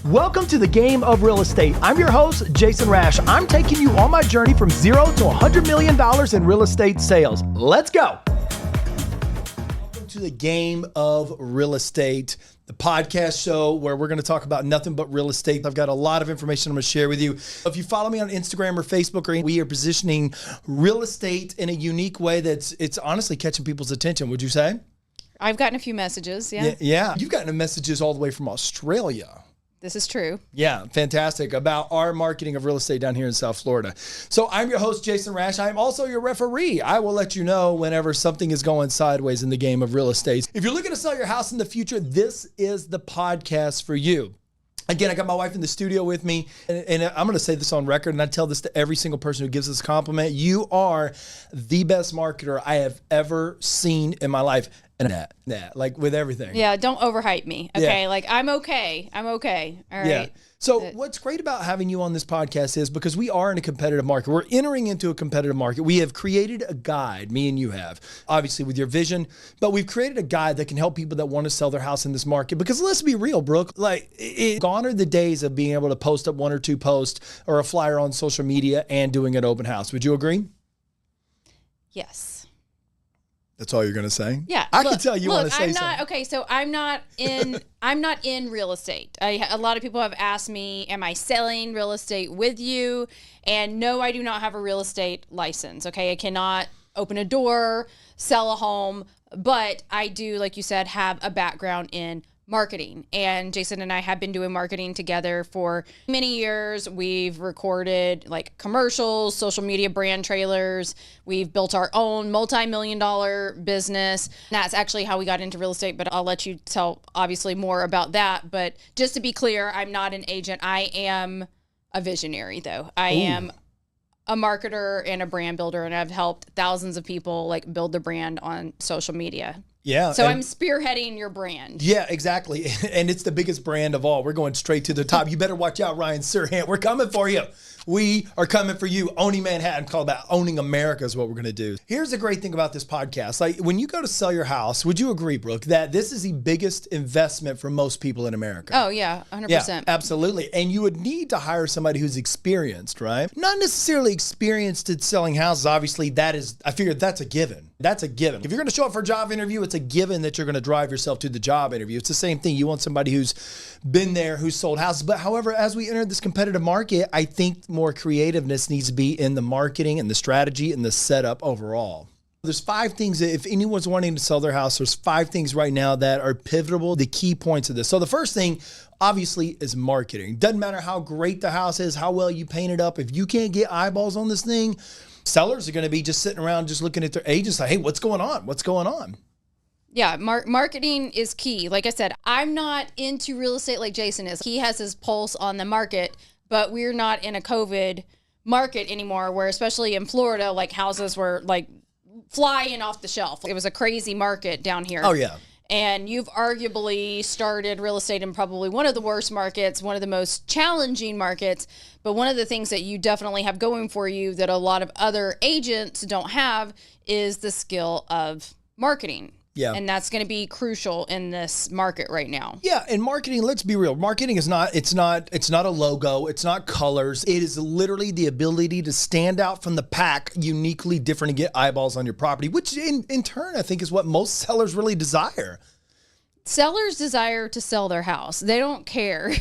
Welcome to the game of real estate. I'm your host, Jason Rash. I'm taking you on my journey from zero to $100 million in real estate sales. Let's go. Welcome to the game of real estate, the podcast show where we're going to talk about nothing but real estate. I've got a lot of information I'm going to share with you. If you follow me on Instagram or Facebook, we are positioning real estate in a unique way it's honestly catching people's attention, would you say? I've gotten a few messages, yeah. Yeah. You've gotten messages all the way from Australia. This is true. Yeah, fantastic. About our marketing of real estate down here in South Florida. So I'm your host, Jason Rash. I'm also your referee. I will let you know whenever something is going sideways in the game of real estate. If you're looking to sell your house in the future, this is the podcast for you. Again, I got my wife in the studio with me, and I'm going to say this on record, and I tell this to every single person who gives us a compliment. You are the best marketer I have ever seen in my life. And like with everything. Yeah, don't overhype me. Okay, Yeah. like I'm okay. All right. Yeah. So what's great about having you on this podcast is because we are in a competitive market. We're entering into a competitive market. We have created a guide, me and you have, obviously with your vision, but we've created a guide that can help people that want to sell their house in this market. Because let's be real, Brooke, gone are the days of being able to post up one or two posts or a flyer on social media and doing an open house. Would you agree? Yes. That's all you're going to say? Yeah. I can tell you want to say something. Okay, so I'm not in real estate. A lot of people have asked me, am I selling real estate with you? And no, I do not have a real estate license. Okay, I cannot open a door, sell a home, but I do, like you said, have a background in marketing. And Jason and I have been doing marketing together for many years. We've recorded like commercials, social media brand trailers. We've built our own multi-million-dollar business. That's actually how we got into real estate, but I'll let you tell obviously more about that. But just to be clear, I'm not an agent. I am a visionary though. I am a marketer and a brand builder, and I've helped thousands of people like build their brand on social media. Yeah. So I'm spearheading your brand. Yeah, exactly. And it's the biggest brand of all. We're going straight to the top. You better watch out, Ryan Serhant. We're coming for you. We are coming for you. Owning Manhattan, called about owning America is what we're going to do. Here's the great thing about this podcast. Like when you go to sell your house, would you agree, Brooke, that this is the biggest investment for most people in America? Oh yeah, 100%. Yeah, absolutely. And you would need to hire somebody who's experienced, right? Not necessarily experienced at selling houses. Obviously, I figured that's a given. That's a given. If you're going to show up for a job interview, it's a given that you're going to drive yourself to the job interview. It's the same thing. You want somebody who's been there, who's sold houses. But however, as we enter this competitive market, I think more creativeness needs to be in the marketing and the strategy and the setup overall. There's 5 things that if anyone's wanting to sell their house, there's 5 things right now that are pivotal, the key points of this. So the first thing, obviously, is marketing. Doesn't matter how great the house is, how well you paint it up. If you can't get eyeballs on this thing, sellers are going to be just sitting around just looking at their agents like, hey, what's going on? What's going on? Yeah, marketing is key. Like I said, I'm not into real estate like Jason is. He has his pulse on the market, but we're not in a COVID market anymore, where especially in Florida, like houses were like flying off the shelf. It was a crazy market down here. Oh, yeah. And you've arguably started real estate in probably one of the worst markets, one of the most challenging markets. But one of the things that you definitely have going for you that a lot of other agents don't have is the skill of marketing. Yeah. And that's going to be crucial in this market right now. Yeah, and marketing, let's be real. Marketing is not a logo, it's not colors. It is literally the ability to stand out from the pack, uniquely different, and get eyeballs on your property, which in turn I think is what most sellers really desire. Sellers desire to sell their house. They don't care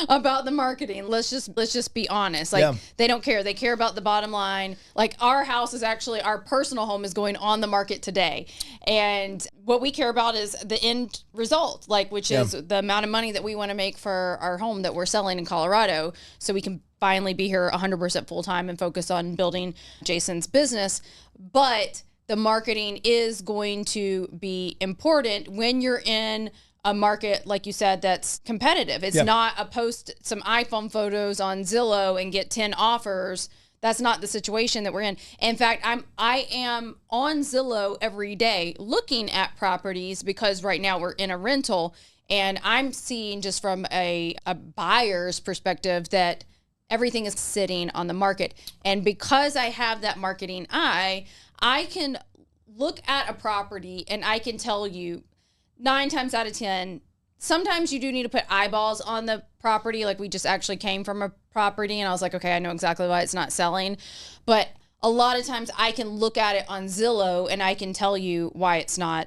about the marketing. Let's just be honest. Like They don't care. They care about the bottom line. Like our house is actually, our personal home is going on the market today. And what we care about is the end result, which is the amount of money that we want to make for our home that we're selling in Colorado, so we can finally be here 100% full time and focus on building Jason's business. But the marketing is going to be important when you're in a market, like you said, that's competitive. It's not a post some iPhone photos on Zillow and get 10 offers. That's not the situation that we're in. In fact, I am on Zillow every day looking at properties because right now we're in a rental, and I'm seeing just from a buyer's perspective that everything is sitting on the market. And because I have that marketing eye, I can look at a property and I can tell you 9 times out of 10, sometimes you do need to put eyeballs on the property. Like we just actually came from a property and I was like, okay, I know exactly why it's not selling. But a lot of times I can look at it on Zillow and I can tell you why it's not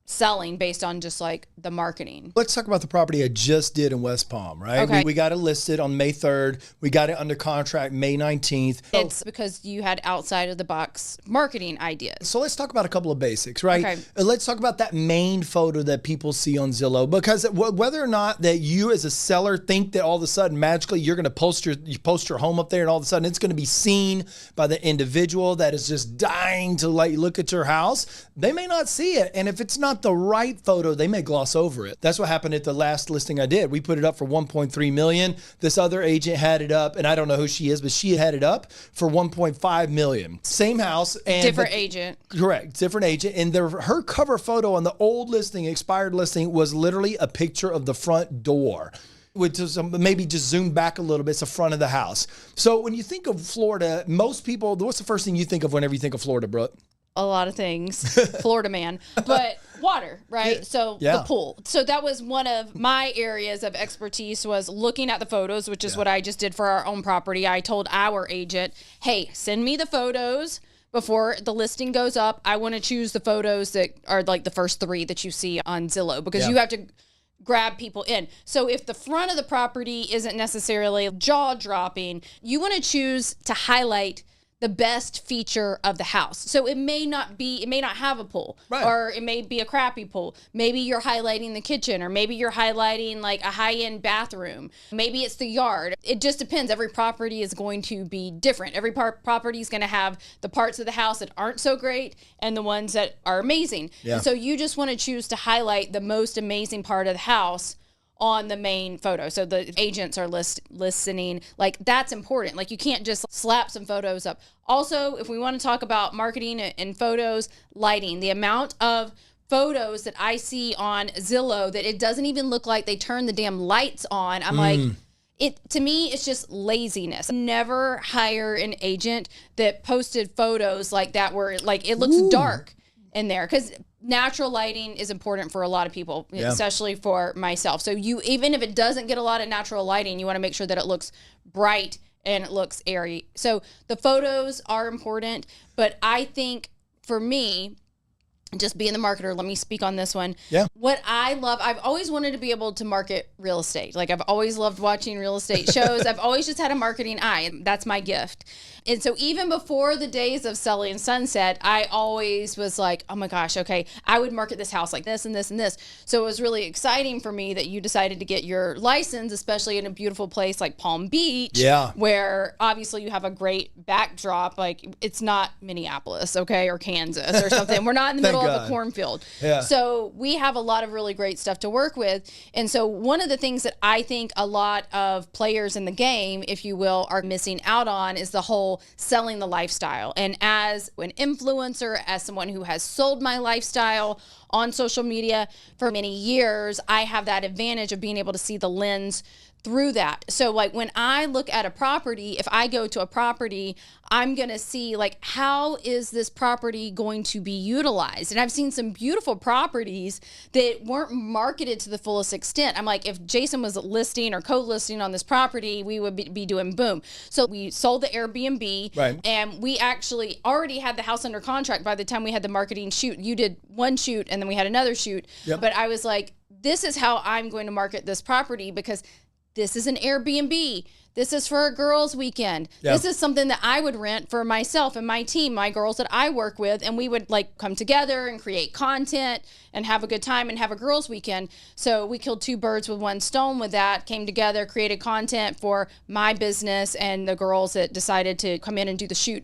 selling based on just like the marketing. Let's talk about the property I just did in West Palm, right? Okay. We got it listed on May 3rd. We got it under contract May 19th. It's because you had outside of the box marketing ideas. So let's talk about a couple of basics, right? Okay. Let's talk about that main photo that people see on Zillow, because whether or not that you as a seller think that all of a sudden magically you're going to post your home up there and all of a sudden it's going to be seen by the individual that is just dying to like look at your house, they may not see it. And if it's not the right photo, they may gloss over it. That's what happened at the last listing I did. We put it up for $1.3 million. This other agent had it up, and I don't know who she is, but she had it up for $1.5 million. Same house. And different agent. Correct. Different agent. And her cover photo on the old listing, expired listing, was literally a picture of the front door. Which is maybe just zoom back a little bit. It's the front of the house. So when you think of Florida, most people, what's the first thing you think of whenever you think of Florida, Brooke? A lot of things, Florida man, but water, right? So the pool. So that was one of my areas of expertise, was looking at the photos, which is what I just did for our own property. I told our agent, hey, send me the photos before the listing goes up. I want to choose the photos that are like the first 3 that you see on Zillow, because you have to grab people in. So if the front of the property isn't necessarily jaw-dropping, you want to choose to highlight the best feature of the house. So it may not have a pool, or it may be a crappy pool. Maybe you're highlighting the kitchen, or maybe you're highlighting like a high-end bathroom. Maybe it's the yard. It just depends. Every property is going to be different. Every property is going to have the parts of the house that aren't so great and the ones that are amazing. Yeah. And so you just want to choose to highlight the most amazing part of the house on the main photo. So the agents are listening. Like, that's important. Like, you can't just slap some photos up. Also, if we want to talk about marketing and photos, lighting, the amount of photos that I see on Zillow that it doesn't even look like they turn the damn lights on. I'm like, to me, it's just laziness. Never hire an agent that posted photos like that where like it looks dark in there, because natural lighting is important for a lot of people, especially for myself. So even if it doesn't get a lot of natural lighting, you want to make sure that it looks bright and it looks airy. So the photos are important, but I think for me, just being the marketer, let me speak on this one. Yeah. What I love, I've always wanted to be able to market real estate. Like, I've always loved watching real estate shows. I've always just had a marketing eye, and that's my gift. And so even before the days of Selling Sunset, I always was like, oh my gosh, okay, I would market this house like this and this and this. So it was really exciting for me that you decided to get your license, especially in a beautiful place like Palm Beach, where obviously you have a great backdrop. Like, it's not Minneapolis, okay, or Kansas or something. We're not in the middle of a cornfield. Yeah. So we have a lot of really great stuff to work with. And so one of the things that I think a lot of players in the game, if you will, are missing out on is the whole selling the lifestyle. And as an influencer, as someone who has sold my lifestyle on social media for many years, I have that advantage of being able to see the lens through that. So like when I look at a property, if I go to a property, I'm going to see like, how is this property going to be utilized? And I've seen some beautiful properties that weren't marketed to the fullest extent. I'm like, if Jason was listing or co-listing on this property, we would be doing boom. So we sold the Airbnb, and we actually already had the house under contract by the time we had the marketing shoot. You did one shoot and then we had another shoot. But I was like, this is how I'm going to market this property, because this is an Airbnb. This is for a girls' weekend. This is something that I would rent for myself and my team, my girls that I work with, and we would like come together and create content and have a good time and have a girls' weekend. So we killed 2 birds with 1 stone with that, came together, created content for my business and the girls that decided to come in and do the shoot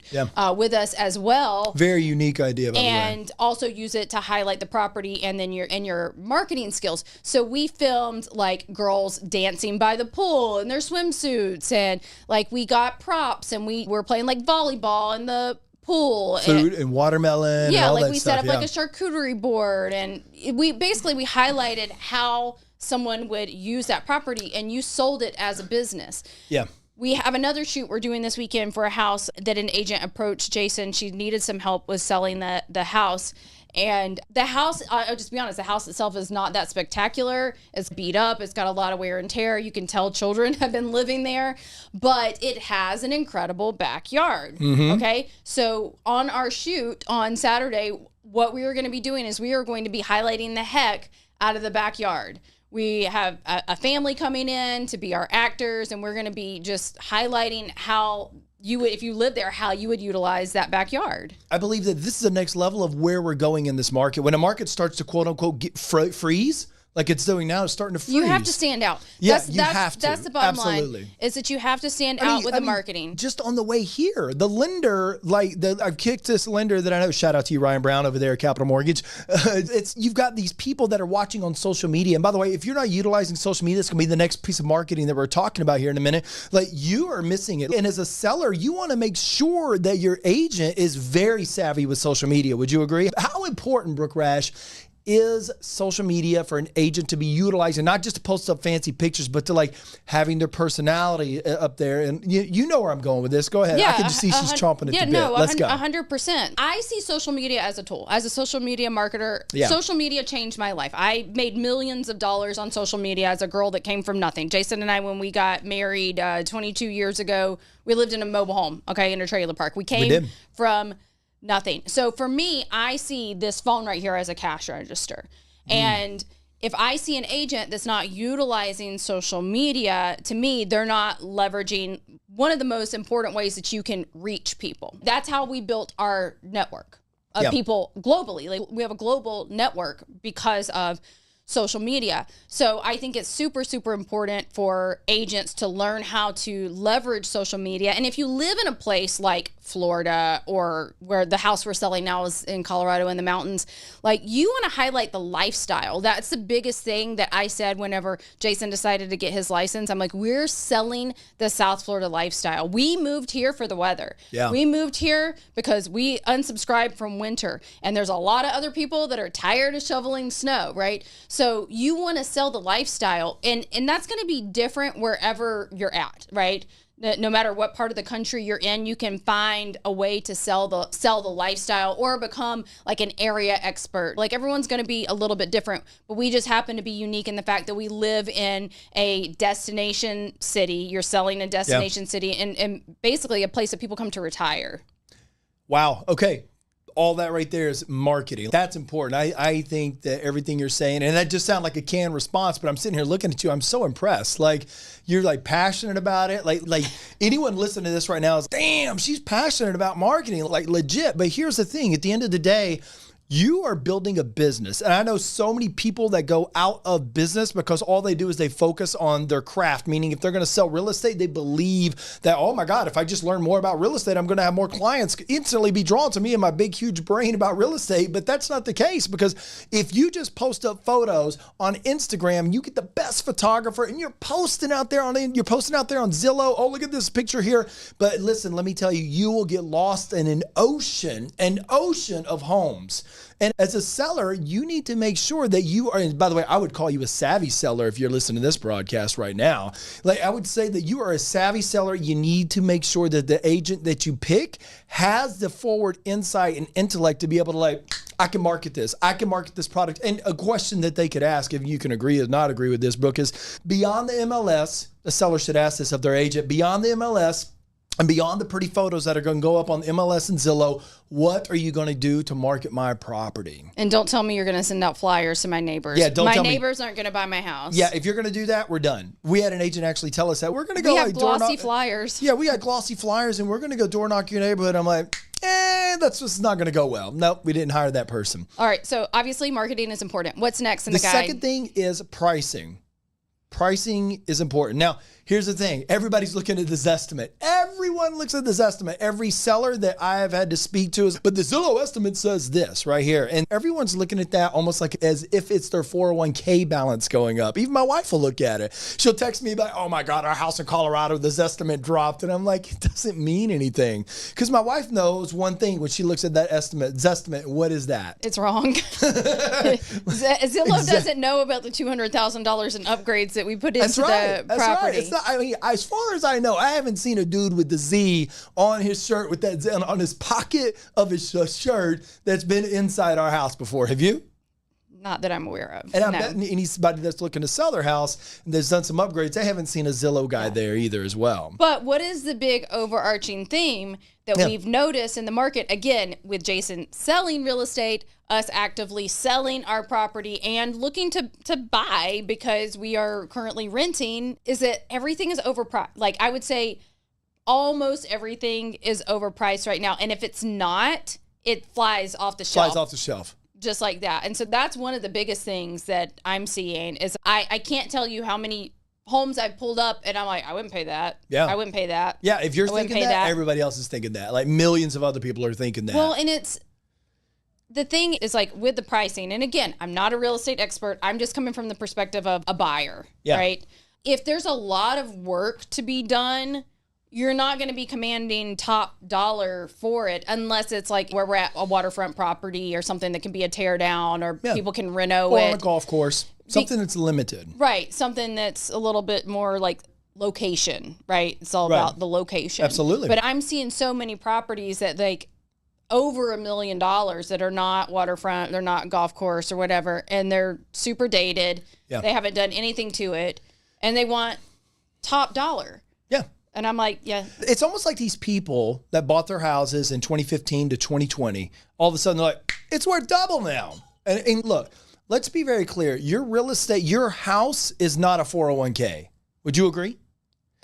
with us as well. Very unique idea, by the way. And also use it to highlight the property and then your marketing skills. So we filmed like girls dancing by the pool in their swimsuits, and like we got props, and we were playing like volleyball in the pool, food and watermelon. Yeah, and all like that we stuff, set up like a charcuterie board, and we highlighted how someone would use that property, and you sold it as a business. Yeah. We have another shoot we're doing this weekend for a house that an agent approached Jason. She needed some help with selling the house. And the house, I'll just be honest, the house itself is not that spectacular. It's beat up. It's got a lot of wear and tear. You can tell children have been living there, but it has an incredible backyard. Okay. So on our shoot on Saturday, what we are going to be doing is we are going to be highlighting the heck out of the backyard. We have a family coming in to be our actors, and we're going to be just highlighting how you would, if you live there, how you would utilize that backyard. I believe that this is the next level of where we're going in this market. When a market starts to quote unquote freeze, like it's doing now, it's starting to freeze. You have to stand out. Yeah, you have to. That's the bottom Absolutely. line, is that you have to stand out with the marketing. Just on the way here, the lender, I've kicked this lender that I know, shout out to you, Ryan Brown over there at Capital Mortgage. You've got these people that are watching on social media. And by the way, if you're not utilizing social media, it's going to be the next piece of marketing that we're talking about here in a minute. Like, you are missing it. And as a seller, you want to make sure that your agent is very savvy with social media. Would you agree? How important, Brooke Rash, is social media for an agent to be utilizing, not just to post up fancy pictures, but to like having their personality up there? And you know where I'm going with this. Go ahead. I can just see she's chomping at the bit. Let's go. 100%. I see social media as a tool. As a social media marketer, social media changed my life. I made millions of dollars on social media as a girl that came from nothing. Jason and I, when we got married 22 years ago, we lived in a mobile home, in a trailer park. We came from nothing. So for me, I see this phone right here as a cash register. And if I see an agent that's not utilizing social media, to me, they're not leveraging one of the most important ways that you can reach people. That's how we built our network of people globally. Like, we have a global network because of social media. So I think it's super, super important for agents to learn how to leverage social media. And if you live in a place like Florida, or where the house we're selling now is in Colorado in the mountains, like, you want to highlight the lifestyle. That's the biggest thing that I said whenever Jason decided to get his license. I'm like, we're selling the South Florida lifestyle. We moved here for the weather. Yeah. We moved here because we unsubscribed from winter, and there's a lot of other people that are tired of shoveling snow, right? So you want to sell the lifestyle, and that's going to be different wherever you're at, right? No matter what part of the country you're in, you can find a way to sell the lifestyle or become like an area expert. Like, everyone's going to be a little bit different, but we just happen to be unique in the fact that we live in a destination city. You're selling a destination city, and basically a place that people come to retire. Wow. Okay. All that right there is marketing. That's important. I think that everything you're saying, and that just sounds like a canned response, but I'm sitting here looking at you. I'm so impressed. Like, you're like passionate about it. Like anyone listening to this right now is, damn, she's passionate about marketing, like legit. But here's the thing. At the end of the day, you are building a business. And I know so many people that go out of business because all they do is they focus on their craft, meaning if they're going to sell real estate, they believe that, oh my God, if I just learn more about real estate, I'm going to have more clients instantly be drawn to me and my big, huge brain about real estate. But that's not the case, because if you just post up photos on Instagram, you get the best photographer, and you're posting out there on Zillow. Oh, look at this picture here. But listen, let me tell you, you will get lost in an ocean of homes. And as a seller, you need to make sure that you are, and by the way, I would call you a savvy seller if you're listening to this broadcast right now. Like, I would say that you are a savvy seller. You need to make sure that the agent that you pick has the forward insight and intellect to be able to, like, I can market this product. And a question that they could ask, if you can agree or not agree with this, Brooke, is beyond the MLS, a seller should ask this of their agent, beyond the MLS, and beyond the pretty photos that are going to go up on MLS and Zillow, what are you going to do to market my property? And don't tell me you're going to send out flyers to my neighbors. Yeah, don't tell me. My neighbors aren't going to buy my house. Yeah, if you're going to do that, we're done. We had an agent actually tell us that. We're going to go like glossy flyers. Yeah, we got glossy flyers, and we're going to go door knock your neighborhood. I'm like, that's just not going to go well. Nope, we didn't hire that person. All right, so obviously marketing is important. What's next in the guide? The second thing is pricing. Pricing is important. Now, here's the thing. Everybody's looking at this estimate. Everyone looks at this estimate. Every seller that I have had to speak to is, but the Zillow estimate says this right here. And everyone's looking at that almost like as if it's their 401k balance going up. Even my wife will look at it. She'll text me like, oh my God, our house in Colorado, this estimate dropped. And I'm like, it doesn't mean anything. Because my wife knows one thing when she looks at that estimate. What is that? It's wrong. Zillow doesn't know about the $200,000 in upgrades that we put into the property. Right. It's not, I mean, as far as I know, I haven't seen a dude with the Z on his shirt with that Z on his pocket of his shirt that's been inside our house before. Have you? Not that I'm aware of. And I'm betting anybody that's looking to sell their house and there's done some upgrades, they haven't seen a Zillow guy there either as well. But what is the big overarching theme that we've noticed in the market, again, with Jason selling real estate, us actively selling our property and looking to buy because we are currently renting, is that everything is overpriced. Like, I would say almost everything is overpriced right now. And if it's not, it flies off the shelf. Flies off the shelf. Just like that. And so that's one of the biggest things that I'm seeing is I can't tell you how many homes I've pulled up and I'm like, I wouldn't pay that. Yeah. I wouldn't pay that. Yeah, if you're thinking that, everybody else is thinking that. Like millions of other people are thinking that. Well, and it's, the thing is like with the pricing, and again, I'm not a real estate expert. I'm just coming from the perspective of a buyer, right? If there's a lot of work to be done, you're not going to be commanding top dollar for it unless it's like where we're at a waterfront property or something that can be a tear down or people can reno or it. Or on a golf course. Something that's limited. Right. Something that's a little bit more like location, right? It's all about the location. Absolutely. But I'm seeing so many properties that like over $1 million that are not waterfront, they're not golf course or whatever, and they're super dated. Yeah. They haven't done anything to it, and they want top dollar. Yeah. And I'm like, yeah. It's almost like these people that bought their houses in 2015 to 2020, all of a sudden they're like, it's worth double now. And look, let's be very clear. Your real estate, your house is not a 401k. Would you agree?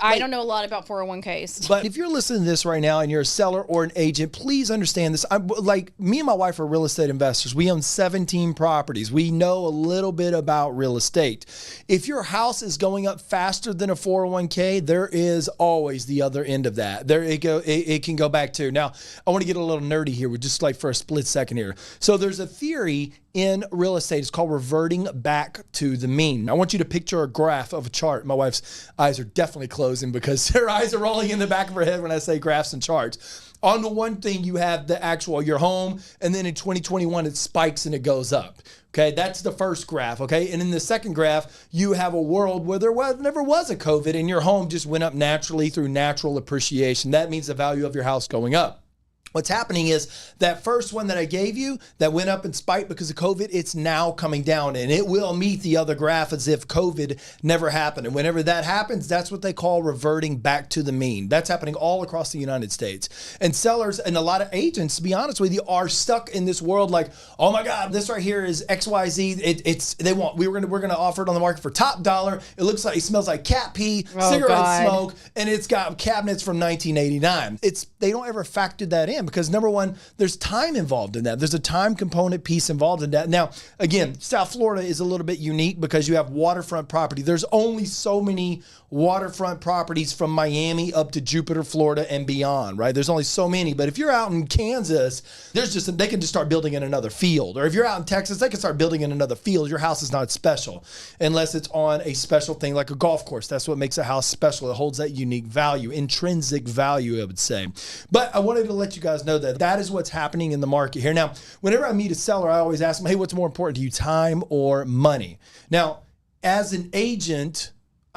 I don't know a lot about 401ks. But if you're listening to this right now and you're a seller or an agent, please understand this. I'm like, me and my wife are real estate investors. We own 17 properties. We know a little bit about real estate. If your house is going up faster than a 401k, there is always the other end of that. It can go back to. Now, I want to get a little nerdy here, just like for a split second here. So there's a theory in real estate. It's called reverting back to the mean. I want you to picture a graph of a chart. My wife's eyes are definitely closing because her eyes are rolling in the back of her head when I say graphs and charts. On the one thing, you have the actual, your home, and then in 2021, it spikes and it goes up. Okay, that's the first graph, okay? And in the second graph, you have a world where never was a COVID and your home just went up naturally through natural appreciation. That means the value of your house going up. What's happening is that first one that I gave you that went up and spiked because of COVID, it's now coming down and it will meet the other graph as if COVID never happened. And whenever that happens, that's what they call reverting back to the mean. That's happening all across the United States. And sellers and a lot of agents, to be honest with you, are stuck in this world like, oh my God, this right here is XYZ. We're gonna offer it on the market for top dollar. It looks like, it smells like cat pee, cigarette smoke, and it's got cabinets from 1989. They don't ever factor that in. Because number one, there's time involved in that. There's a time component piece involved in that. Now, again, South Florida is a little bit unique because you have waterfront property. There's only so many waterfront properties from Miami up to Jupiter, Florida and beyond, right? There's only so many. But if you're out in Kansas, they can just start building in another field. Or if you're out in Texas, they can start building in another field. Your house is not special unless it's on a special thing like a golf course. That's what makes a house special. It holds that unique value, intrinsic value, I would say. But I wanted to let you guys know that is what's happening in the market here. Now, whenever I meet a seller, I always ask them, hey, what's more important to you, time or money? Now, as an agent,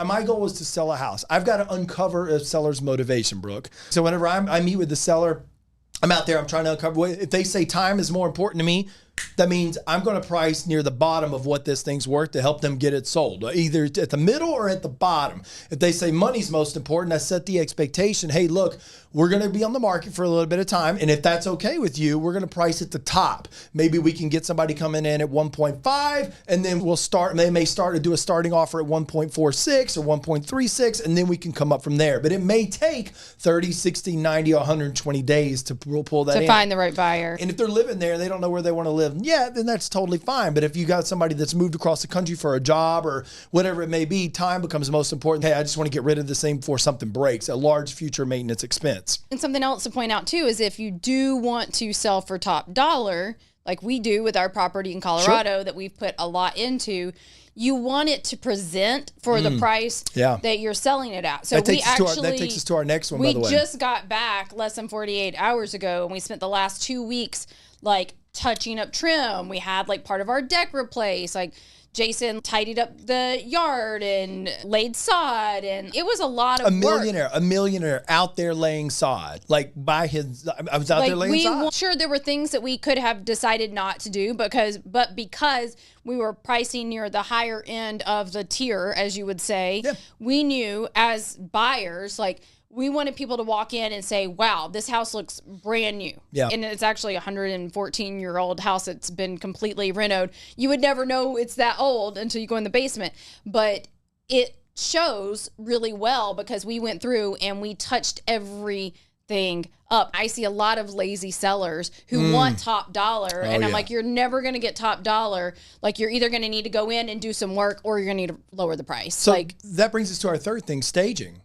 my goal is to sell a house. I've got to uncover a seller's motivation, Brooke. So whenever I meet with the seller, I'm out there, I'm trying to uncover, if they say time is more important to me, that means I'm going to price near the bottom of what this thing's worth to help them get it sold, either at the middle or at the bottom. If they say money's most important, I set the expectation, hey, look, we're going to be on the market for a little bit of time. And if that's okay with you, we're going to price at the top. Maybe we can get somebody coming in at 1.5 and then they may start to do a starting offer at 1.46 or 1.36 and then we can come up from there. But it may take 30, 60, 90, 120 days to pull that in. To find the right buyer. And if they're living there, they don't know where they want to live. Yeah, then that's totally fine. But if you got somebody that's moved across the country for a job or whatever it may be, time becomes most important. Hey, I just want to get rid of this thing before something breaks, a large future maintenance expense. And something else to point out too is if you do want to sell for top dollar, like we do with our property in Colorado that we've put a lot into, you want it to present for the price that you're selling it at. So that takes us to our next one, by the way. We just got back less than 48 hours ago and we spent the last 2 weeks like touching up trim. We had like part of our deck replaced, like Jason tidied up the yard and laid sod, and it was a lot of a millionaire out there laying sod. Like I was out there laying sod. Sure, there were things that we could have decided not to do because we were pricing near the higher end of the tier, as you would say. Yeah. We knew as buyers, like, we wanted people to walk in and say, wow, this house looks brand new. Yeah. And it's actually a 114-year-old house that's been completely renoed. You would never know it's that old until you go in the basement. But it shows really well because we went through and we touched everything up. I see a lot of lazy sellers who want top dollar. And I'm like, you're never going to get top dollar. Like, you're either going to need to go in and do some work or you're going to need to lower the price. So that brings us to our third thing, staging.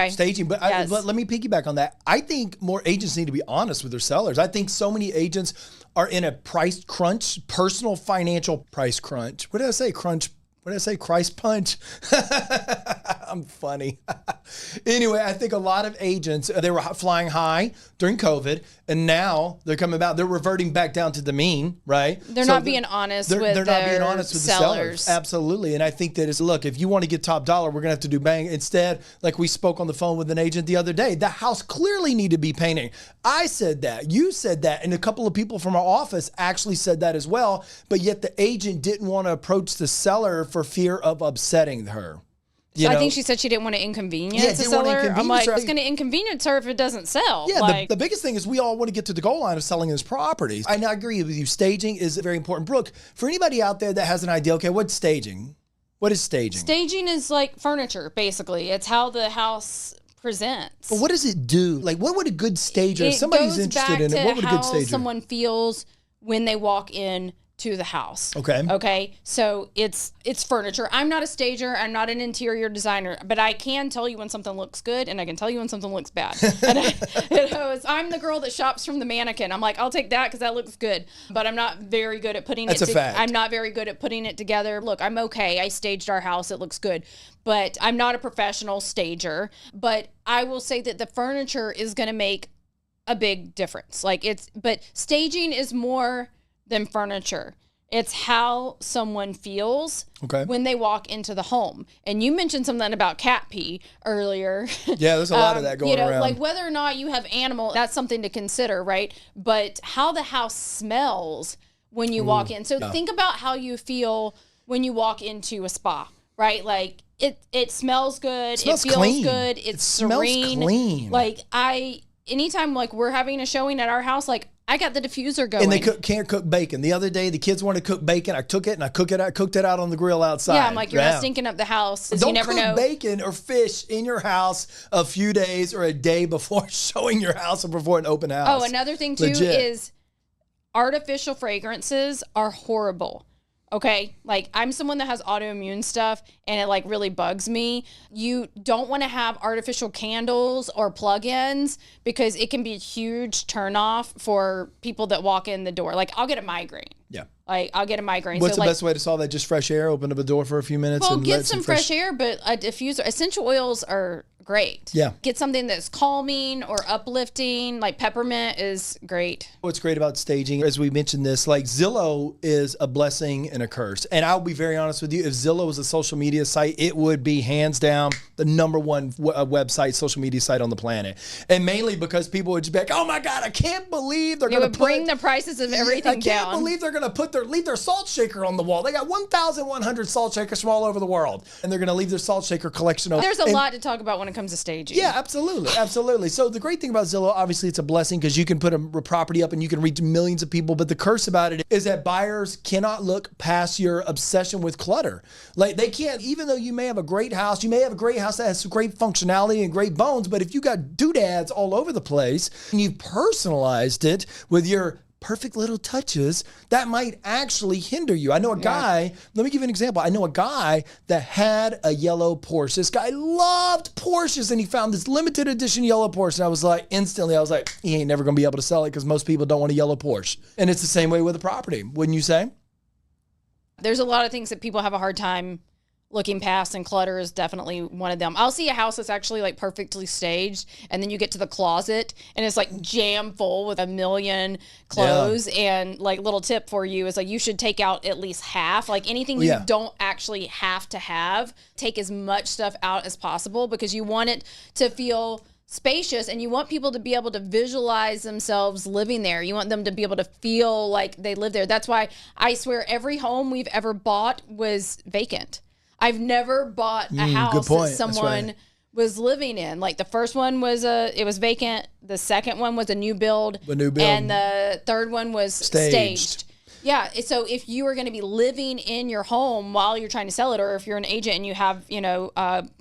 Staging, but let me piggyback on that. I think more agents need to be honest with their sellers. I think so many agents are in a price crunch, personal financial price crunch. What did I say? Crunch. What did I say? Christ punch. I'm funny. Anyway, I think a lot of agents, they were flying high during COVID, and now they're coming back. They're reverting back down to the mean, right? They're not being honest with the sellers. Absolutely. And I think that look, if you want to get top dollar, we're going to have to do bang. Instead, like we spoke on the phone with an agent the other day, the house clearly needed to be painted. I said that. You said that. And a couple of people from our office actually said that as well. But yet the agent didn't want to approach the seller for fear of upsetting her. I think she said she didn't want to inconvenience the seller. I'm like, it's going to inconvenience her if it doesn't sell. Yeah, the biggest thing is we all want to get to the goal line of selling this property. I agree with you. Staging is very important. Brooke, for anybody out there that has an idea, okay, what's staging? What is staging? Staging is like furniture, basically. It's how the house presents. But what does it do? Like, what would a good stager, if somebody's interested in it, what would a good stager? How someone feels when they walk in to the house. Okay. So it's furniture. I'm not a stager. I'm not an interior designer, but I can tell you when something looks good and I can tell you when something looks bad. And I'm the girl that shops from the mannequin. I'm like, I'll take that because that looks good, but I'm not very good at putting I'm not very good at putting it together. Look, I'm okay. I staged our house. It looks good, but I'm not a professional stager. But I will say that the furniture is going to make a big difference. But staging is more than furniture. It's how someone feels when they walk into the home. And you mentioned something about cat pee earlier. Yeah, there's a lot of that going around. Like whether or not you have animal, that's something to consider, right? But how the house smells when you walk in. So think about how you feel when you walk into a spa, right? Like it smells good. It feels clean. Good. It's serene. Smells clean. Like anytime like we're having a showing at our house, like I got the diffuser going. And they can't cook bacon. The other day, the kids wanted to cook bacon. I took it and I cooked it out on the grill outside. Yeah, I'm like, you're not stinking up the house. Don't cook bacon or fish in your house a few days or a day before showing your house or before an open house. Oh, another thing too is artificial fragrances are horrible. Okay, like I'm someone that has autoimmune stuff and it like really bugs me. You don't want to have artificial candles or plug-ins because it can be a huge turnoff for people that walk in the door. Like I'll get a migraine. Yeah. Like I'll get a migraine. What's the best way to solve that? Just fresh air, open up a door for a few minutes. Well, get some fresh air, but a diffuser, essential oils are great. Yeah. Get something that's calming or uplifting, like peppermint is great. What's great about staging, as we mentioned this, like Zillow is a blessing and a curse. And I'll be very honest with you, if Zillow was a social media site, it would be hands down the number one website, social media site on the planet. And mainly because people would just be like, oh my God, I can't believe they're going to bring the prices of everything down. I can't believe they're going to leave their salt shaker on the wall. They got 1,100 salt shakers from all over the world. And they're going to leave their salt shaker collection open. There's a lot to talk about when it comes to staging. Yeah, absolutely. Absolutely. So the great thing about Zillow, obviously it's a blessing because you can put a property up and you can reach millions of people. But the curse about it is that buyers cannot look past your obsession with clutter. Like they can't, even though you may have a great house, you may have a great house that has great functionality and great bones, but if you got doodads all over the place and you've personalized it with your perfect little touches, that might actually hinder you. I know a guy, let me give you an example. I know a guy that had a yellow Porsche. This guy loved Porsches and he found this limited edition yellow Porsche. And I was like, he ain't never going to be able to sell it because most people don't want a yellow Porsche. And it's the same way with a property, wouldn't you say? There's a lot of things that people have a hard time looking past, and clutter is definitely one of them. I'll see a house that's actually like perfectly staged, and then you get to the closet and it's like jam full with a million clothes. And like, little tip for you is like, you should take out at least half. Like, anything you don't actually have to have, take as much stuff out as possible, because you want it to feel spacious, and you want people to be able to visualize themselves living there. You want them to be able to feel like they live there. That's why I swear every home we've ever bought was vacant. I've never bought a house that someone was living in. Like, the first one was it was vacant. The second one was a new build. And the third one was staged. Yeah. So if you are going to be living in your home while you're trying to sell it, or if you're an agent and you have,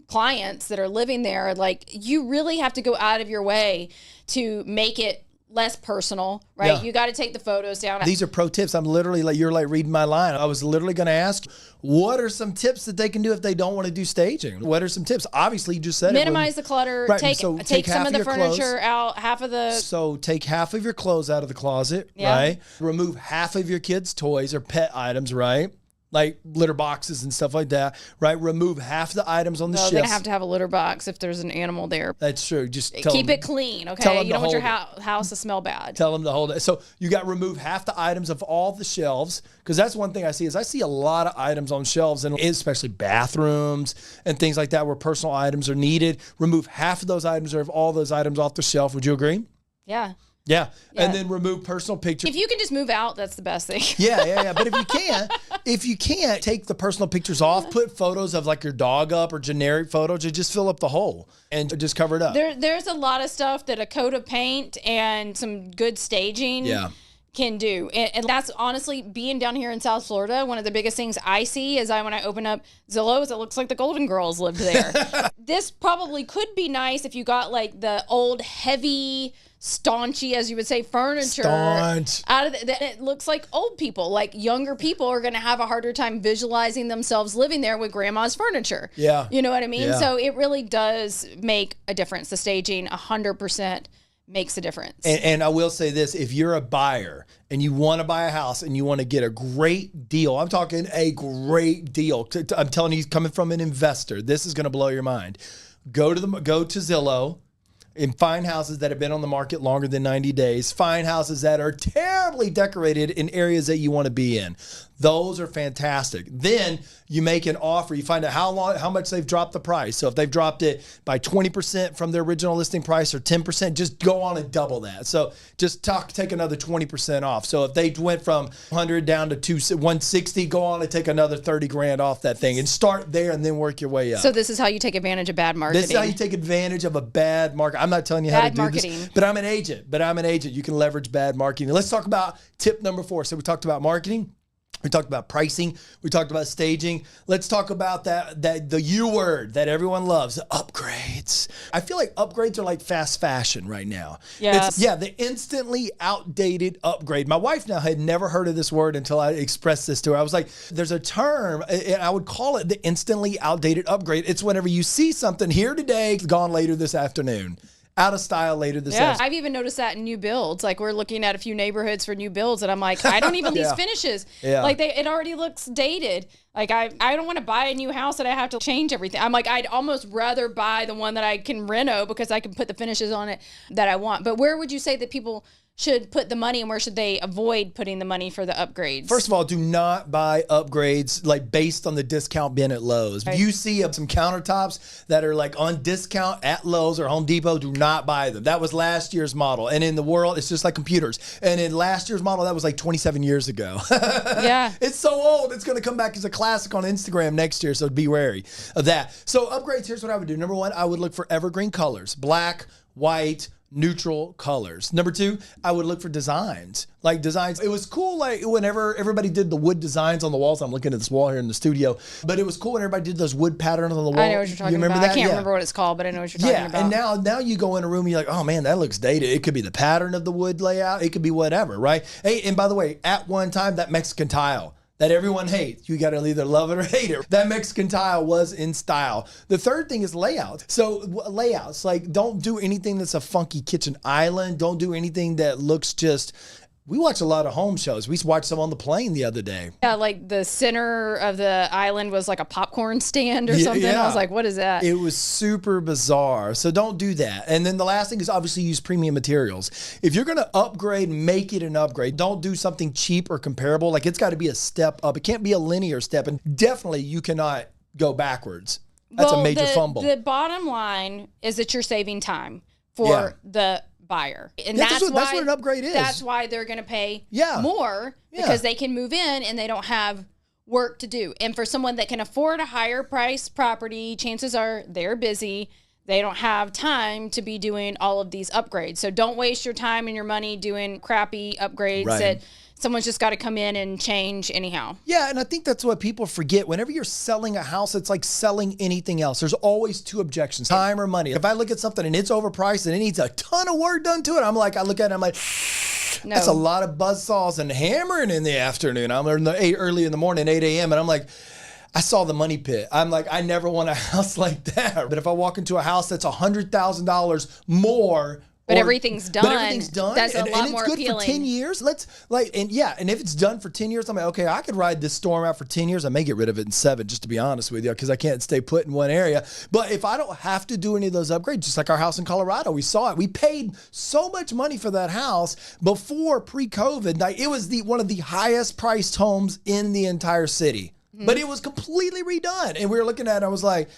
clients that are living there, like, you really have to go out of your way to make it less personal, right? Yeah. You got to take the photos down. These are pro tips. I'm literally like, you're like reading my line. I was literally going to ask, what are some tips that they can do if they don't want to do staging? What are some tips? Obviously, you just said minimize the clutter. Right. Take some of the furniture out, half of the. So take half of your clothes out of the closet, right? Remove half of your kids' toys or pet items, right? Like litter boxes and stuff like that, right? Remove half the items on the shelf. They're going to have a litter box if there's an animal there. That's true. Just keep it clean, okay? You don't want your house to smell bad. Tell them to hold it. So you got to remove half the items of all the shelves, because that's one thing I see a lot of items on shelves, and especially bathrooms and things like that where personal items are needed. Remove half of those items or of all those items off the shelf. Would you agree? Yeah. Yeah. And then remove personal pictures. If you can just move out, that's the best thing. Yeah. But if you can't, take the personal pictures off, put photos of like your dog up or generic photos, to just fill up the hole and just cover it up. There's a lot of stuff that a coat of paint and some good staging can do. And that's honestly, being down here in South Florida, one of the biggest things I see is when I open up Zillow, is it looks like the Golden Girls lived there. This probably could be nice if you got like the old heavy, staunchy, as you would say, furniture out of that. It looks like old people, like younger people are going to have a harder time visualizing themselves living there with grandma's furniture. Yeah. You know what I mean? Yeah. So it really does make a difference. The staging 100% makes a difference. And I will say this, if you're a buyer and you want to buy a house and you want to get a great deal, I'm talking a great deal. I'm telling you, coming from an investor, this is going to blow your mind. Go to Zillow and find houses that have been on the market longer than 90 days. Find houses that are terribly decorated in areas that you want to be in. Those are fantastic. Then you make an offer. You find out how much they've dropped the price. So if they've dropped it by 20% from their original listing price, or 10%, just go on and double that. So just take another 20% off. So if they went from 100 down to 160, go on and take another 30 grand off that thing, and start there and then work your way up. So this is how you take advantage of bad marketing. This is how you take advantage of a bad market. I'm not telling you how to do this, but I'm an agent. You can leverage bad marketing. Let's talk about tip number 4. So we talked about marketing. We talked about pricing. We talked about staging. Let's talk about the U word that everyone loves, upgrades. I feel like upgrades are like fast fashion right now. Yes. The instantly outdated upgrade. My wife now had never heard of this word until I expressed this to her. I was like, there's a term, and I would call it the instantly outdated upgrade. It's whenever you see something here today, gone later this afternoon. Out of style later this afternoon. I've even noticed that in new builds. Like, we're looking at a few neighborhoods for new builds, and I'm like, I don't even these finishes. Yeah. Like, it already looks dated. Like, I don't want to buy a new house that I have to change everything. I'm like, I'd almost rather buy the one that I can reno, because I can put the finishes on it that I want. But where would you say that people should put the money, and where should they avoid putting the money for the upgrades? First of all, do not buy upgrades like based on the discount bin at Lowe's. If you see some countertops that are like on discount at Lowe's or Home Depot, do not buy them. That was last year's model. And in the world, it's just like computers. And in last year's model, that was like 27 years ago. Yeah. It's so old. It's going to come back as a classic on Instagram next year. So be wary of that. So upgrades, here's what I would do. Number 1, I would look for evergreen colors, black, white, neutral colors. Number 2, I would look for designs. Like designs. It was cool like whenever everybody did the wood designs on the walls. I'm looking at this wall here in the studio. But it was cool when everybody did those wood patterns on the wall. I know what you're talking about. That? I can't remember what it's called, but I know what you're talking about. And now you go in a room and you're like, oh man, that looks dated. It could be the pattern of the wood layout. It could be whatever, right? Hey, and by the way, at one time, that Mexican tile that everyone hates, you got to either love it or hate it. That Mexican tile was in style. The third thing is layout. So layouts, like don't do anything that's a funky kitchen island. Don't do anything that looks just We watch a lot of home shows. We watched some on the plane the other day. Yeah, like the center of the island was like a popcorn stand or something. Yeah. I was like, what is that? It was super bizarre. So don't do that. And then the last thing is obviously use premium materials. If you're going to upgrade, make it an upgrade. Don't do something cheap or comparable. Like it's got to be a step up. It can't be a linear step. And definitely you cannot go backwards. That's a major fumble. The bottom line is that you're saving time for the buyer. And that's what an upgrade is. That's why they're going to pay more because they can move in and they don't have work to do. And for someone that can afford a higher price property, chances are they're busy. They don't have time to be doing all of these upgrades. So don't waste your time and your money doing crappy upgrades that someone's just got to come in and change anyhow. Yeah, and I think that's what people forget. Whenever you're selling a house, it's like selling anything else. There's always two objections, time or money. If I look at something and it's overpriced and it needs a ton of work done to it, I look at it, I'm like, that's a lot of buzzsaws and hammering in the afternoon. I'm early in the morning, 8 a.m., and I'm like, I saw the money pit. I'm like, I never want a house like that. But if I walk into a house that's $100,000 more, But everything's done. That's a lot more appealing. And it's good for 10 years. And if it's done for 10 years, I'm like, okay, I could ride this storm out for 10 years. I may get rid of it in 7, just to be honest with you, because I can't stay put in one area. But if I don't have to do any of those upgrades, just like our house in Colorado, we saw it. We paid so much money for that house before pre-COVID. Like, it was one of the highest priced homes in the entire city. Mm-hmm. But it was completely redone. And we were looking at it, I was like,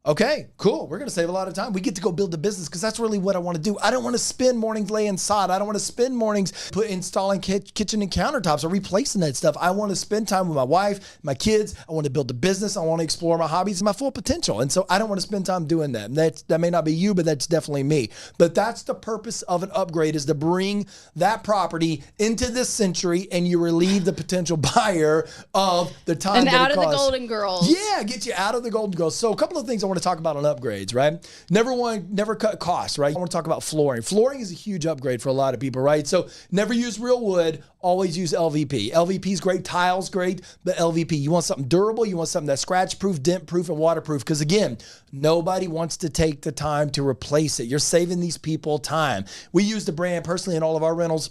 okay, cool. We're going to save a lot of time. We get to go build a business because that's really what I want to do. I don't want to spend mornings laying sod. I don't want to spend mornings installing kitchen and countertops or replacing that stuff. I want to spend time with my wife, my kids. I want to build a business. I want to explore my hobbies and my full potential. And so I don't want to spend time doing that. That may not be you, but that's definitely me. But that's the purpose of an upgrade, is to bring that property into this century and you relieve the potential buyer of the time and that out it of costs. the golden girls. Yeah, get you out of the golden girls. So a couple of things I want to talk about on upgrades, right? Never cut costs, right? I want to talk about flooring. Flooring is a huge upgrade for a lot of people, right? So never use real wood, always use LVP. LVP is great, tile's great, but LVP, you want something durable, you want something that's scratch-proof, dent-proof, and waterproof, because again, nobody wants to take the time to replace it. You're saving these people time. We use the brand, personally, in all of our rentals,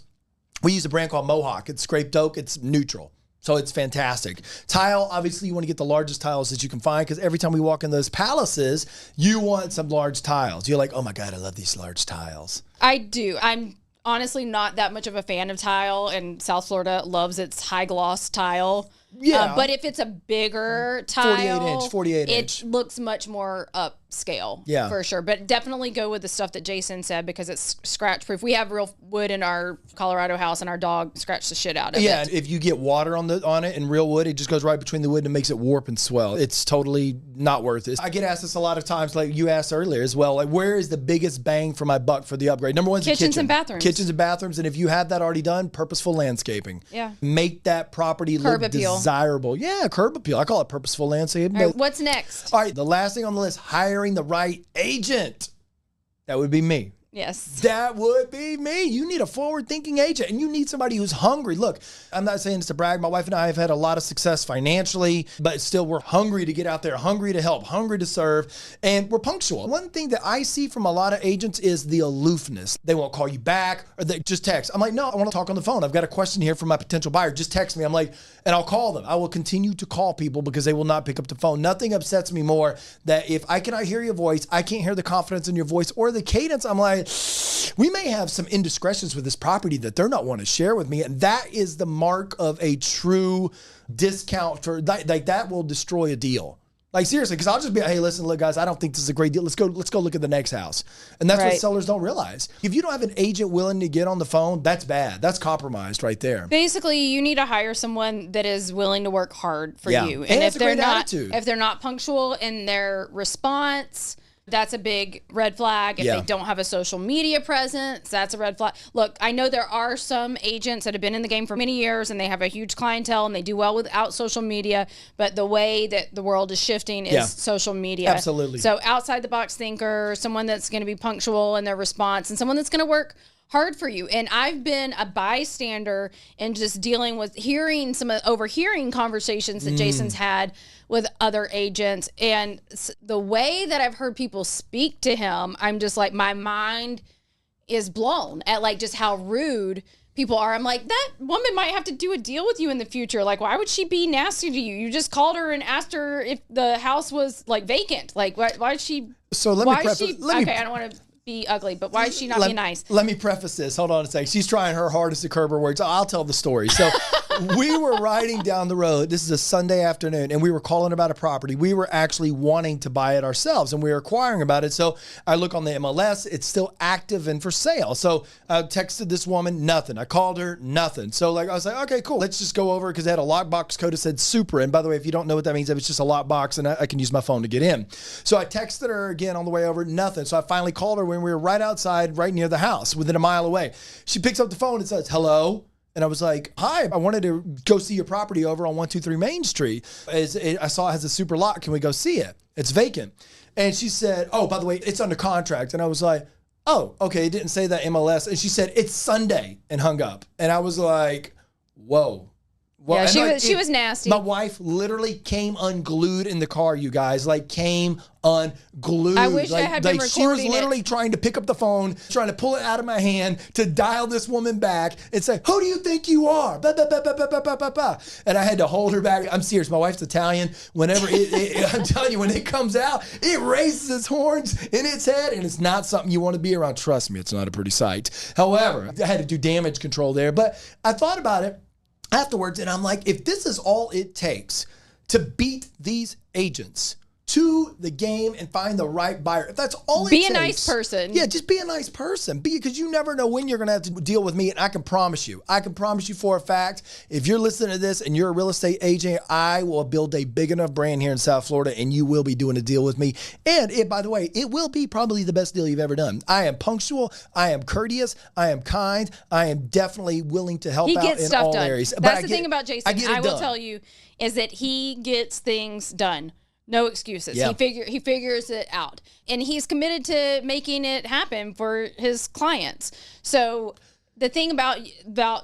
we use a brand called Mohawk. It's scraped oak, it's neutral. So it's fantastic. Tile, obviously you want to get the largest tiles that you can find, because every time we walk in those palaces, you want some large tiles. You're like, oh my God, I love these large tiles. I do. I'm honestly not that much of a fan of tile, and South Florida loves its high gloss tile. Yeah. But if it's a bigger tile, 48 inch. It looks much more upscale. Yeah. For sure. But definitely go with the stuff that Jason said, because it's scratch proof. We have real wood in our Colorado house, and our dog scratched the shit out of it. Yeah. If you get water on it and real wood, it just goes right between the wood and makes it warp and swell. It's totally not worth it. I get asked this a lot of times, like you asked earlier as well, like where is the biggest bang for my buck for the upgrade? Number one is kitchens and bathrooms. Kitchens and bathrooms. And if you have that already done, purposeful landscaping. Yeah. Make that property Curb look appeal. Desirable. Yeah, curb appeal. I call it purposeful landscaping. All right, what's next? All right, the last thing on the list, hiring the right agent. That would be me. Yes. That would be me. You need a forward-thinking agent, and you need somebody who's hungry. Look, I'm not saying this to brag. My wife and I have had a lot of success financially, but still we're hungry to get out there, hungry to help, hungry to serve, and we're punctual. One thing that I see from a lot of agents is the aloofness. They won't call you back, or they just text. I'm like, no, I want to talk on the phone. I've got a question here from my potential buyer. Just text me. I'm like, and I'll call them. I will continue to call people because they will not pick up the phone. Nothing upsets me more that if I cannot hear your voice, I can't hear the confidence in your voice or the cadence. I'm like, we may have some indiscretions with this property that they're not wanting to share with me. And that is the mark of a true discount for like that will destroy a deal. Like seriously, because I'll just be, hey, listen, look, guys, I don't think this is a great deal. Let's go look at the next house. And that's what sellers don't realize. If you don't have an agent willing to get on the phone, that's bad. That's compromised right there. Basically, you need to hire someone that is willing to work hard for you. And if they're not punctual in their response, that's a big red flag. If they don't have a social media presence, that's a red flag. Look, I know there are some agents that have been in the game for many years and they have a huge clientele and they do well without social media, but the way that the world is shifting is social media. Absolutely. So outside the box thinker, someone that's going to be punctual in their response, and someone that's going to work hard for you. And I've been a bystander and just dealing with overhearing conversations that Jason's had with other agents, and the way that I've heard people speak to him, I'm just like, my mind is blown at like just how rude people are. I'm like, that woman might have to do a deal with you in the future. Like, why would she be nasty to you? You just called her and asked her if the house was like vacant. Like, why is she? So let me preface. I don't want to be ugly, but why is she not being nice? Let me preface this. Hold on a second. She's trying her hardest to curb her words. I'll tell the story. So we were riding down the road. This is a Sunday afternoon, and we were calling about a property. We were actually wanting to buy it ourselves, and we were inquiring about it. So I look on the MLS. It's still active and for sale. So I texted this woman, nothing. I called her, nothing. So I was like, okay, cool. Let's just go over, because they had a lockbox code that said Super. And by the way, if you don't know what that means, it's just a lockbox, and I can use my phone to get in. So I texted her again on the way over, nothing. So I finally called her when we were right outside, right near the house, within a mile away. She picks up the phone and says, hello. And I was like, hi, I wanted to go see your property over on 123 Main Street. I saw it has a super lock. Can we go see it? It's vacant. And she said, oh, by the way, it's under contract. And I was like, oh, okay. It didn't say that MLS. And she said, it's Sunday, and hung up. And I was like, whoa. Well, yeah, she was nasty. My wife literally came unglued in the car, you guys. Came unglued. I wish I had been recording She was literally trying to pick up the phone, trying to pull it out of my hand to dial this woman back and say, who do you think you are? Bah, bah, bah, bah, bah, bah, bah, bah. And I had to hold her back. I'm serious. My wife's Italian. Whenever I'm telling you, when it comes out, it raises its horns in its head, and it's not something you want to be around. Trust me, it's not a pretty sight. However, I had to do damage control there. But I thought about it afterwards, and I'm like, if this is all it takes to beat these agents to the game and find the right buyer, if that's all it takes. Be a nice person. Yeah, just be a nice person. Because you never know when you're going to have to deal with me, and I can promise you for a fact, if you're listening to this and you're a real estate agent, I will build a big enough brand here in South Florida, and you will be doing a deal with me. And by the way, it will be probably the best deal you've ever done. I am punctual. I am courteous. I am kind. I am definitely willing to help out in all areas. That's the thing about Jason. I will tell you is that he gets things done. No excuses. Yeah. He figures it out, and he's committed to making it happen for his clients. So the thing about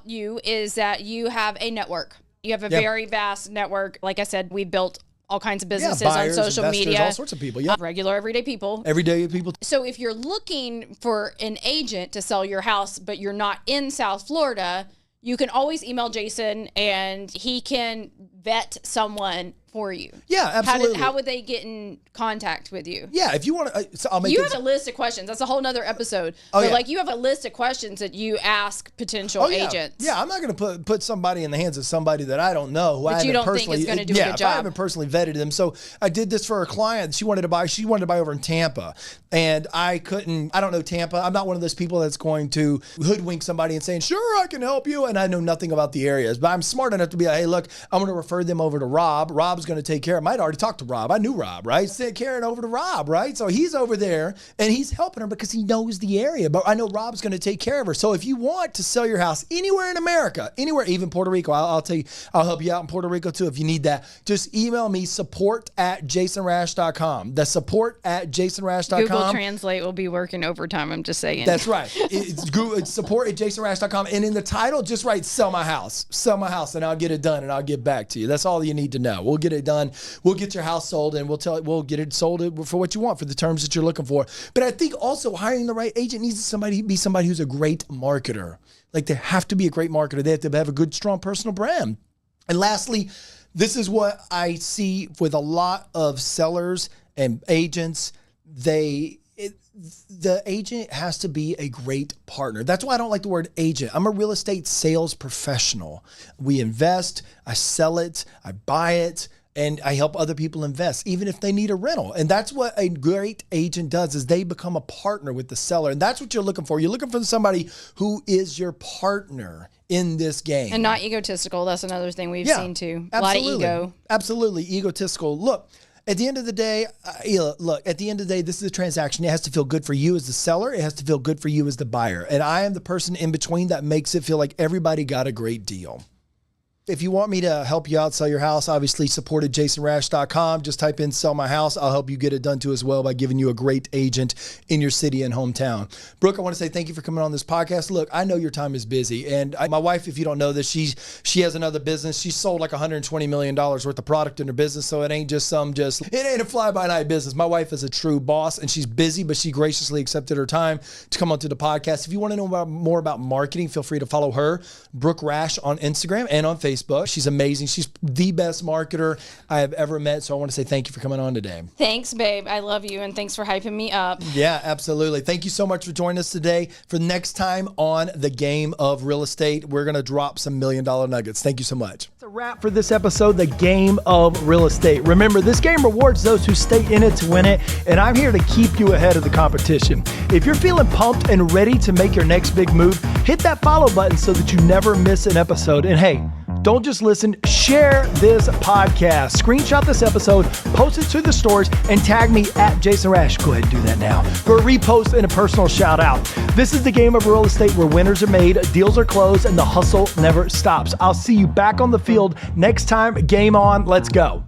you is that you have a network. You have a very vast network. Like I said, we built all kinds of businesses buyers, on social investors, media. all sorts of people. Yeah, regular, everyday people. Everyday people. So if you're looking for an agent to sell your house, but you're not in South Florida, you can always email Jason, and he can vet someone for you. Yeah, absolutely. How would they get in contact with you? Yeah, if you want to, I'll make you have a list of questions. That's a whole nother episode. Oh, but yeah. You have a list of questions that you ask potential agents. Yeah, I'm not going to put somebody in the hands of somebody that I don't know. But you don't think is going to do a good job. I haven't personally vetted them. So I did this for a client. She wanted to buy over in Tampa. And I don't know Tampa. I'm not one of those people that's going to hoodwink somebody and saying, sure, I can help you. And I know nothing about the areas. But I'm smart enough to be like, hey, look, I'm going to refer them over to Rob. Rob's going to take care of them. I'd already talked to Rob. I knew Rob, right? Sent Karen over to Rob, right? So he's over there and he's helping her because he knows the area. But I know Rob's going to take care of her. So if you want to sell your house anywhere in America, anywhere, even Puerto Rico, I'll tell you, I'll help you out in Puerto Rico too if you need that. Just email me support@jasonrash.com. The support@jasonrash.com. Google Translate will be working overtime. I'm just saying. That's right. It's support@jasonrash.com. And in the title, just write sell my house, and I'll get it done and I'll get back to you. That's all you need to know. We'll get it done. We'll get your house sold, and we'll get it sold for what you want, for the terms that you're looking for. But I think also hiring the right agent needs to be somebody who's a great marketer. Like, they have to be a great marketer. They have to have a good, strong personal brand. And lastly, this is what I see with a lot of sellers and agents. The agent has to be a great partner. That's why I don't like the word agent. I'm a real estate sales professional. We invest, I sell it, I buy it, and I help other people invest, even if they need a rental. And that's what a great agent does, is they become a partner with the seller. And that's what you're looking for. You're looking for somebody who is your partner in this game. And not egotistical. That's another thing we've seen too. Absolutely. A lot of ego. Absolutely. Egotistical. Look, at the end of the day, this is a transaction. It has to feel good for you as the seller. It has to feel good for you as the buyer. And I am the person in between that makes it feel like everybody got a great deal. If you want me to help you out, sell your house, obviously support at jasonrash.com. Just type in sell my house. I'll help you get it done too as well by giving you a great agent in your city and hometown. Brooke, I want to say thank you for coming on this podcast. Look, I know your time is busy. And my wife, if you don't know this, she has another business. She sold like $120 million worth of product in her business. So it ain't it ain't a fly-by-night business. My wife is a true boss and she's busy, but she graciously accepted her time to come onto the podcast. If you want to know more about marketing, feel free to follow her, Brooke Rash, on Instagram and on Facebook. She's amazing. She's the best marketer I have ever met. So I want to say thank you for coming on today. Thanks, babe. I love you. And thanks for hyping me up. Yeah, absolutely. Thank you so much for joining us today. For next time on The Game of Real Estate, we're going to drop some $1 million nuggets. Thank you so much. That's a wrap for this episode, The Game of Real Estate. Remember, this game rewards those who stay in it to win it, and I'm here to keep you ahead of the competition. If you're feeling pumped and ready to make your next big move, hit that follow button so that you never miss an episode. And hey, don't just listen, share this podcast. Screenshot this episode, post it to the stories, and tag me at Jason Rash. Go ahead and do that now for a repost and a personal shout out. This is The Game of Real Estate, where winners are made, deals are closed, and the hustle never stops. I'll see you back on the field next time. Game on. Let's go.